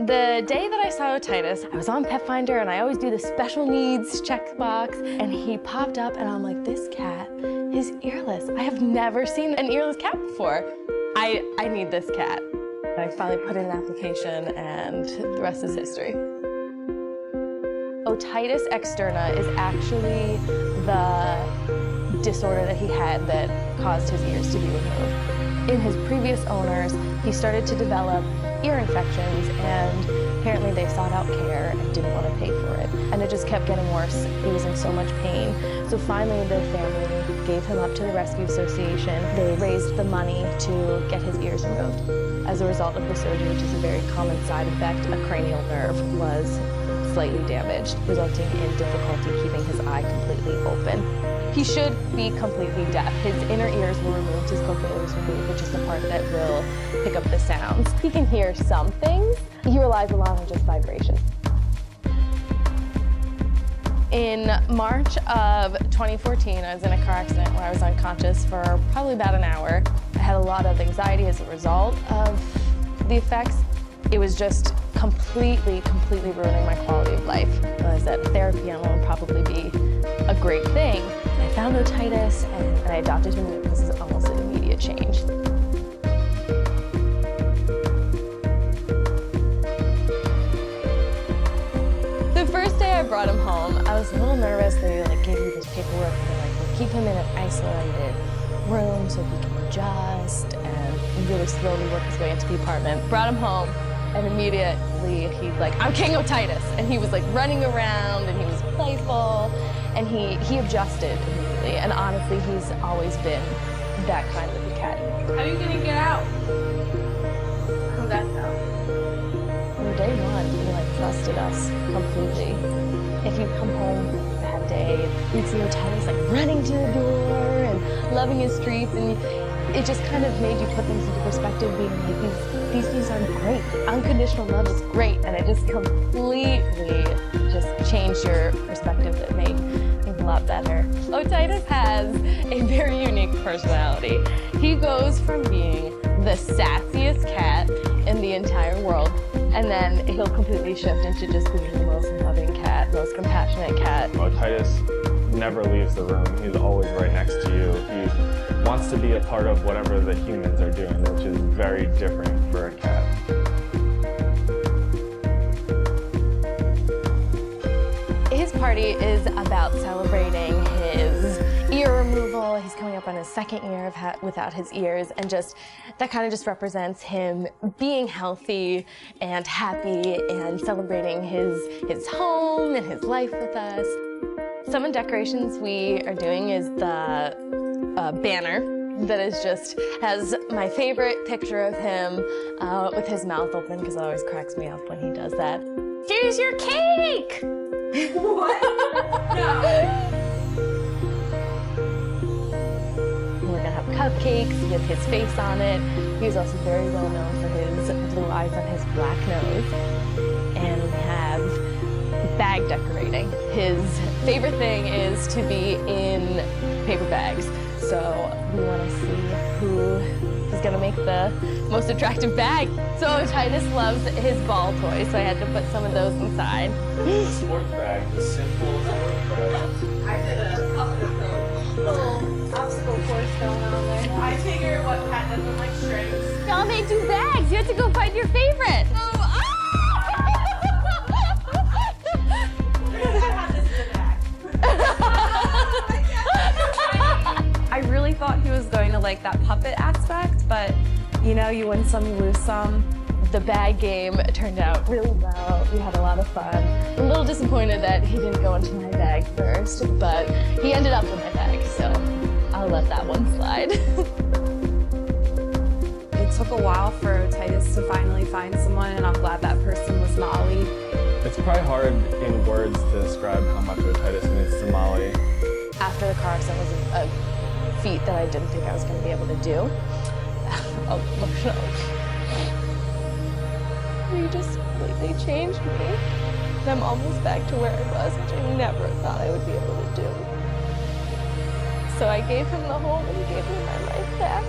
The day that I saw Otitis, I was on Pet Finder and I always do the special needs checkbox, and he popped up and I'm like, this cat is earless. I have never seen an earless cat before. I need this cat. I finally put in an application and the rest is history. Otitis externa is actually the disorder that he had that caused his ears to be removed. In his previous owners, he started to develop ear infections, and apparently they sought out care and didn't want to pay for it. And it just kept getting worse. He was in so much pain. So finally the family gave him up to the Rescue Association. They raised the money to get his ears removed. As a result of the surgery, which is a very common side effect, a cranial nerve was slightly damaged, resulting in difficulty keeping his eye completely open. He should be completely deaf. His inner ears were removed, his cochlea was removed, which is the part that will pick up the sounds. He can hear some things. He relies a lot on just vibration. In March of 2014, I was in a car accident where I was unconscious for probably about an hour. I had a lot of anxiety as a result of the effects. It was just completely ruining my quality of life. I realized that therapy alone would probably be a great thing. I found Otitis and I adopted him, and it was almost an immediate change. The first day I brought him home, I was a little nervous. They gave me this paperwork and they're like, we'll keep him in an isolated room so he can adjust and really slowly work his way into the apartment. Brought him home. And immediately he's like, I'm King Otitis. And he was like running around and he was playful and he adjusted immediately. And honestly, he's always been that kind of a cat. How are you gonna get out? How'd that sound? From day one, he trusted us completely. If you come home with a bad day, you'd see Otitis running to the door and loving his treats, and it just kind of made you put things into perspective, being like, these things are great. Unconditional love is great, and it just completely just changed your perspective. That made things a lot better. Otitis has a very unique personality. He goes from being the sassiest cat in the entire world, and then he'll completely shift into just being the most loving cat, most compassionate cat. Otitis never leaves the room. He's always right next to you. He wants to be a part of whatever the humans are doing, which is very different for a cat. His party is about celebrating his ear removal. He's coming up on his second year without his ears, and just that kind of just represents him being healthy and happy and celebrating his home and his life with us. Some of the decorations we are doing is the banner that has my favorite picture of him with his mouth open, because it always cracks me up when he does that. Here's your cake! What? No. We're gonna have cupcakes with his face on it. He's also very well known for his blue eyes and his black nose. And we have bag decorating. His favorite thing is to be in paper bags. So we want to see who is going to make the most attractive bag. So Otitis loves his ball toys, so I had to put some of those inside. The sports bag, the simple sports bag. I did a couple of those little obstacle course going on there. I figure what cat doesn't like strings. Y'all made two bags. You have to go find your favorite. I really thought he was going to like that puppet aspect, but you know, you win some, you lose some. The bag game turned out really well. We had a lot of fun. I'm a little disappointed that he didn't go into my bag first, but he ended up in my bag, so I'll let that one slide. It took a while for Otitis to finally find someone, and I'm glad that person was Molly. It's probably hard in words to describe how much Otitis means to Molly. After the car accident was a feat that I didn't think I was going to be able to do. Emotional. He just completely changed me. And I'm almost back to where I was, which I never thought I would be able to do. So I gave him the home and gave him my life back.